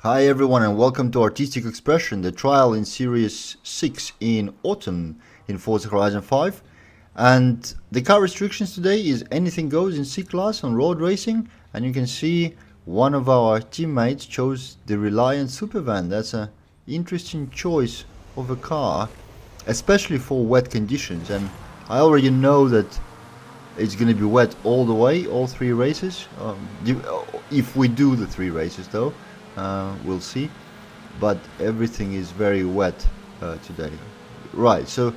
Hi everyone and welcome to Artistic Expression, the trial in Series 6 in autumn in Forza Horizon 5. And the car restrictions today is anything goes in C-Class on road racing, and you can see one of our teammates chose the Reliant Supervan. That's an interesting choice of a car, especially for wet conditions, and I already know that it's going to be wet all the way, all three races. If we do the three races though, we'll see. But everything is very wet today. Right, so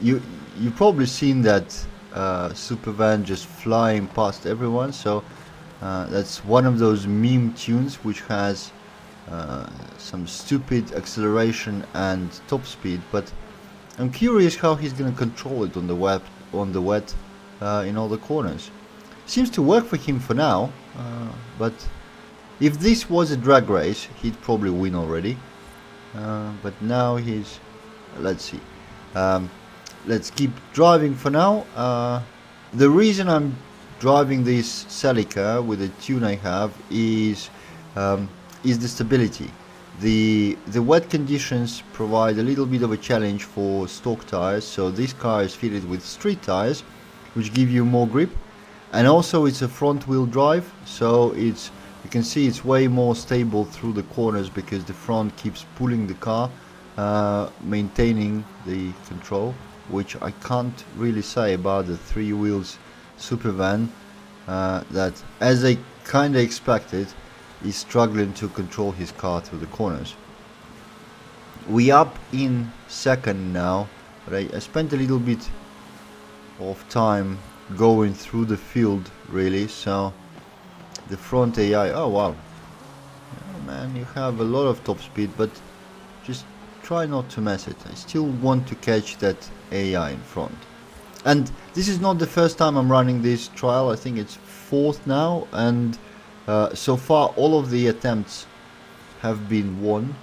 you've probably seen that Supervan just flying past everyone. So that's one of those meme tunes which has some stupid acceleration and top speed. But I'm curious how he's going to control it on the wet in all the corners. Seems to work for him for now, but if this was a drag race, he'd probably win already. But now he's... let's see. Let's keep driving for now. The reason I'm driving this Celica with the tune I have is the stability. The wet conditions provide a little bit of a challenge for stock tires, so this car is fitted with street tires, which give you more grip, and also it's a front wheel drive, so you can see it's way more stable through the corners because the front keeps pulling the car, maintaining the control, which I can't really say about the three wheels Supervan, that, as I kinda expected, is struggling to control his car through the corners. We up in second now, but I spent a little bit of time going through the field, really. So the front AI, oh wow, oh, man, you have a lot of top speed, but just try not to mess it. I still want to catch that AI in front. And this is not the first time I'm running this trial. I think it's fourth now, and so far all of the attempts have been won,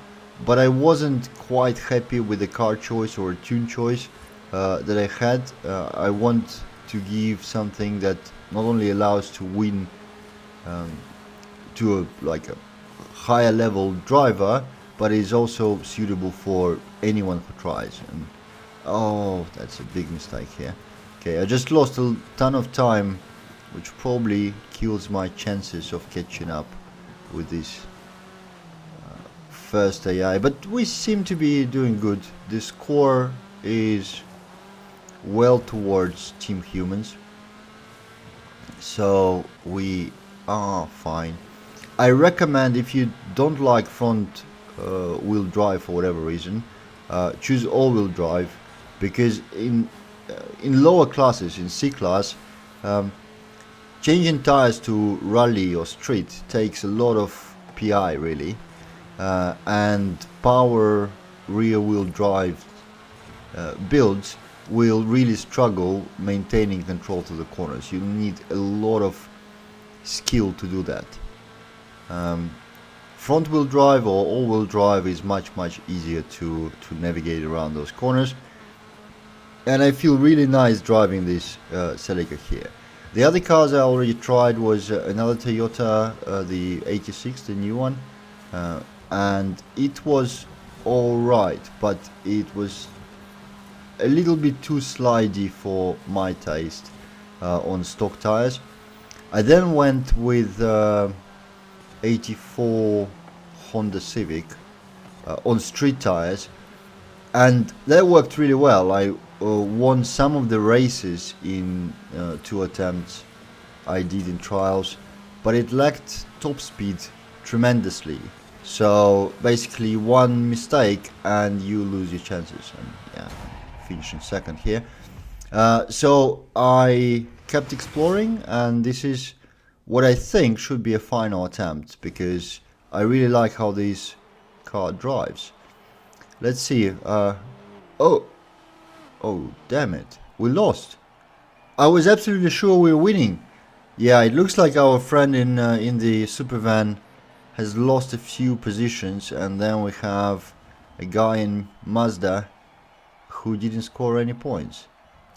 but I wasn't quite happy with the car choice or tune choice that I had. I want to give something that not only allows to win to a higher level driver, but is also suitable for anyone who tries. And oh, that's a big mistake here. Okay, I just lost a ton of time, which probably kills my chances of catching up with this first AI, but we seem to be doing good. The score is well towards Team Humans, so we are fine. I recommend, if you don't like front wheel drive for whatever reason, choose all-wheel drive, because in lower classes, in C class, changing tires to rally or street takes a lot of PI, really, and power rear wheel drive builds will really struggle maintaining control to the corners. You need a lot of skill to do that. Front wheel drive or all wheel drive is much easier to navigate around those corners, and I feel really nice driving this Celica here. The other cars I already tried was another Toyota, the 86, the new one, and it was alright, but it was a little bit too slidey for my taste on stock tires. I then went with 84 Honda Civic on street tires, and that worked really well. I won some of the races in 2 attempts I did in trials, but it lacked top speed tremendously. So basically one mistake and you lose your chances, and yeah, finishing second here. So I kept exploring, and this is what I think should be a final attempt, because I really like how this car drives. Let's see. Oh, damn it. We lost. I was absolutely sure we were winning. Yeah, it looks like our friend in the Supervan has lost a few positions, and then we have a guy in Mazda who didn't score any points.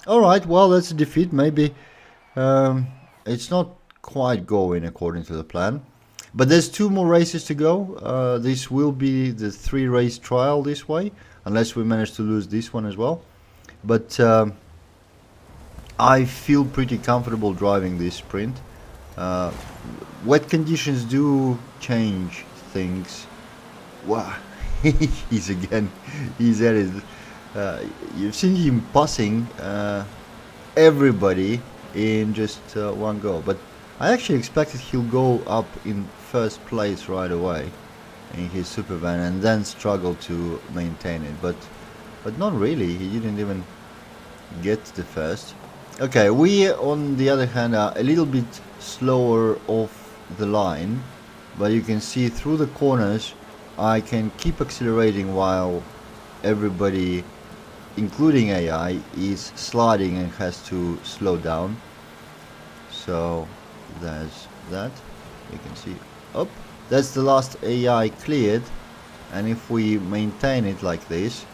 Alright, well, that's a defeat. Maybe it's not quite going according to the plan. But there's 2 more races to go. This will be the 3-race trial this way, unless we manage to lose this one as well. But I feel pretty comfortable driving this sprint. Wet conditions do change things. Wow, he's at it. You've seen him passing everybody in just one go, but I actually expected he'll go up in first place right away in his supervan and then struggle to maintain it, but not really. He didn't even get the first. Okay, we on the other hand are a little bit slower off the line, but you can see through the corners I can keep accelerating while everybody, including AI, is sliding and has to slow down. So there's that. You can see up. That's the last AI cleared, and if we maintain it like this,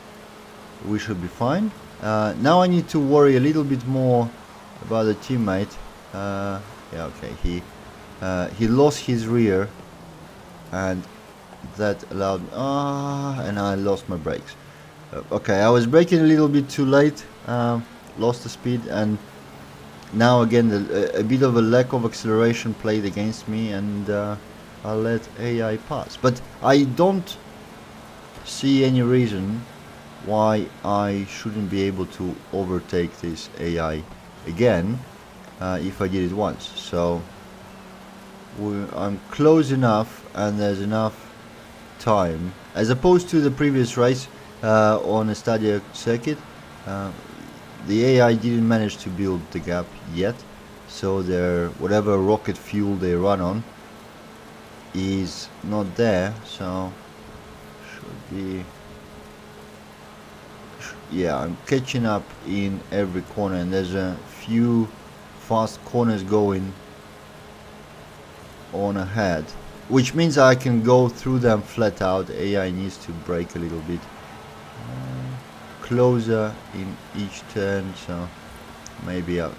we should be fine. Now I need to worry a little bit more about the teammate. Yeah, okay, he lost his rear, and that allowed and I lost my brakes. Okay, I was braking a little bit too late, lost the speed, and now again a bit of a lack of acceleration played against me, and I'll let AI pass. But I don't see any reason why I shouldn't be able to overtake this AI again if I did it once. So I'm close enough, and there's enough time, as opposed to the previous race on a Stadia circuit. The AI didn't manage to build the gap yet, so their whatever rocket fuel they run on is not there, so should be, yeah, I'm catching up in every corner, and there's a few fast corners going on ahead, which means I can go through them flat out. AI needs to brake a little bit closer in each turn, so maybe up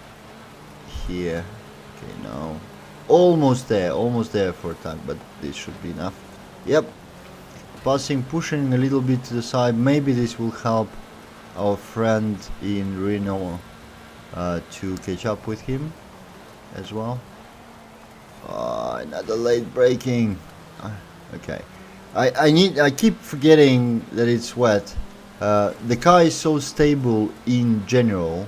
here. Okay, no, almost there for a time, but this should be enough. Yep, passing, pushing a little bit to the side. Maybe this will help our friend in Reno to catch up with him as well. Another late braking. Okay, I keep forgetting that it's wet. The car is so stable in general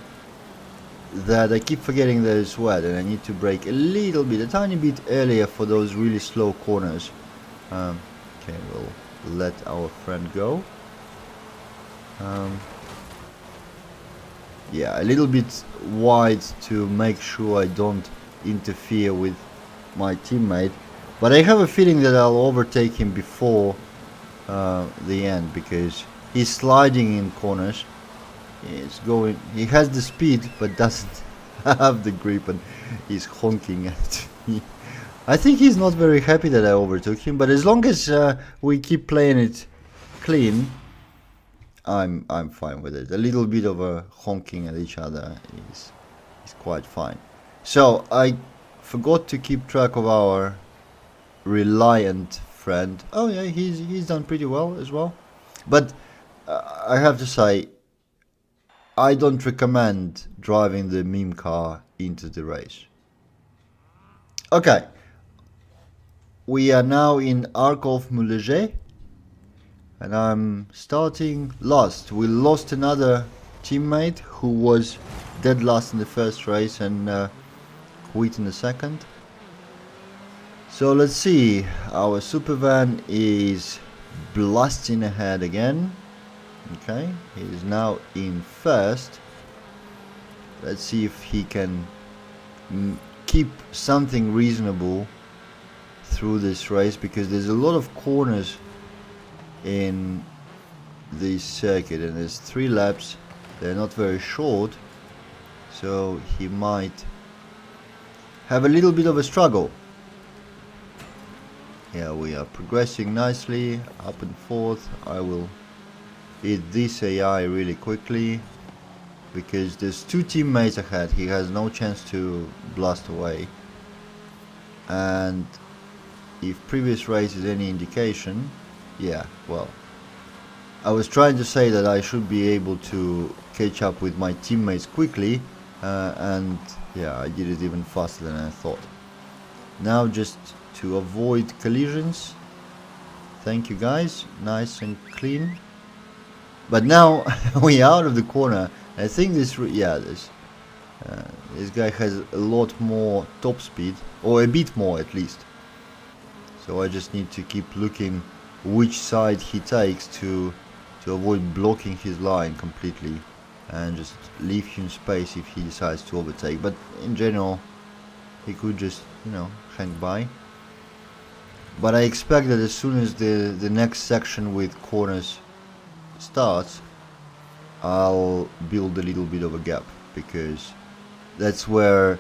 that I keep forgetting that it's wet, and I need to brake a little bit, a tiny bit earlier for those really slow corners. Okay, we'll let our friend go. Yeah, a little bit wide to make sure I don't interfere with my teammate, but I have a feeling that I'll overtake him before the end, because he's sliding in corners. He has the speed but doesn't have the grip, and he's honking at me. I think he's not very happy that I overtook him, but as long as we keep playing it clean, I'm fine with it. A little bit of a honking at each other is quite fine. So I forgot to keep track of our reliant friend. Oh yeah, he's done pretty well as well. But I have to say, I don't recommend driving the meme car into the race. Okay, we are now in Arc of Mouleget, and I'm starting last. We lost another teammate who was dead last in the first race and quit in the second. So let's see, our supervan is blasting ahead again. Okay, he is now in first. Let's see if he can keep something reasonable through this race, because there's a lot of corners in this circuit, and there's 3 laps. They're not very short, so he might have a little bit of a struggle. Yeah, we are progressing nicely, up and forth. I will hit this AI really quickly, because there's 2 teammates ahead. He has no chance to blast away, and if previous race is any indication, yeah, well, I was trying to say that I should be able to catch up with my teammates quickly, and yeah, I did it even faster than I thought. Now just to avoid collisions, thank you guys, nice and clean. But now we're out of the corner. I think this guy has a lot more top speed, or a bit more at least. So I just need to keep looking which side he takes to avoid blocking his line completely, and just leave him space if he decides to overtake. But in general, he could just, you know, hang by. But I expect that as soon as the next section with corners starts, I'll build a little bit of a gap, because that's where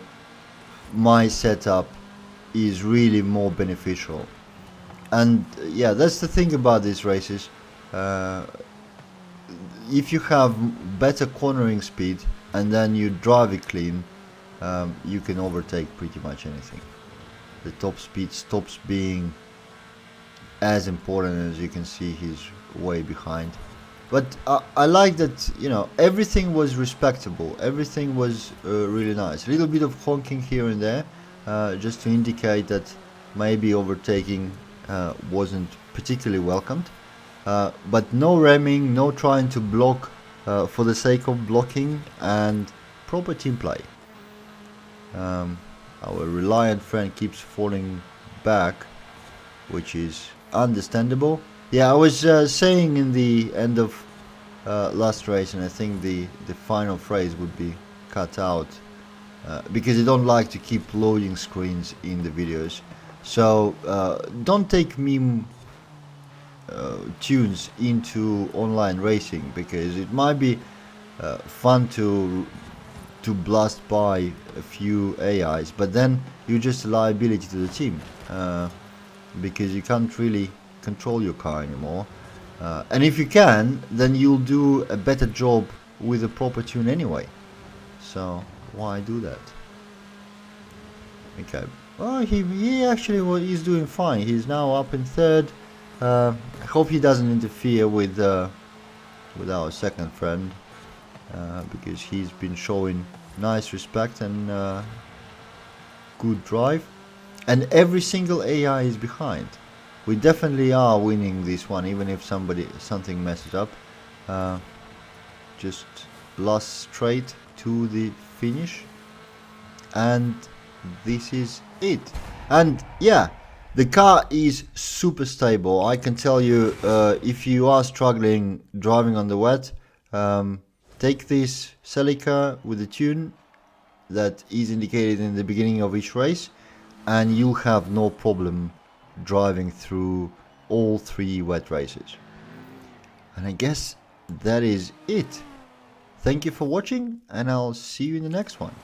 my setup is really more beneficial. And yeah, that's the thing about these races. If you have better cornering speed and then you drive it clean, you can overtake pretty much anything. The top speed stops being as important. As you can see, he's way behind. But I like that, you know, everything was respectable. Everything was really nice. A little bit of honking here and there, just to indicate that maybe overtaking wasn't particularly welcomed. But no ramming, no trying to block for the sake of blocking, and proper team play. Our reliant friend keeps falling back, which is understandable. Yeah, I was saying in the end of last race, and I think the final phrase would be cut out, because I don't like to keep loading screens in the videos. So don't take meme tunes into online racing, because it might be fun to blast by a few AIs, but then you're just a liability to the team, because you can't really control your car anymore. And if you can, then you'll do a better job with a proper tune anyway. So why do that? Okay. Well, he actually he's doing fine. He's now up in third. I hope he doesn't interfere with our second friend, because he's been showing nice respect and good drive. And every single AI is behind. We definitely are winning this one, even if something messes up. Just last straight to the finish, and this is it. And yeah, the car is super stable. I can tell you, if you are struggling driving on the wet, take this Celica with a tune that is indicated in the beginning of each race, and you'll have no problem driving through all 3 wet races. And I guess that is it. Thank you for watching, and I'll see you in the next one.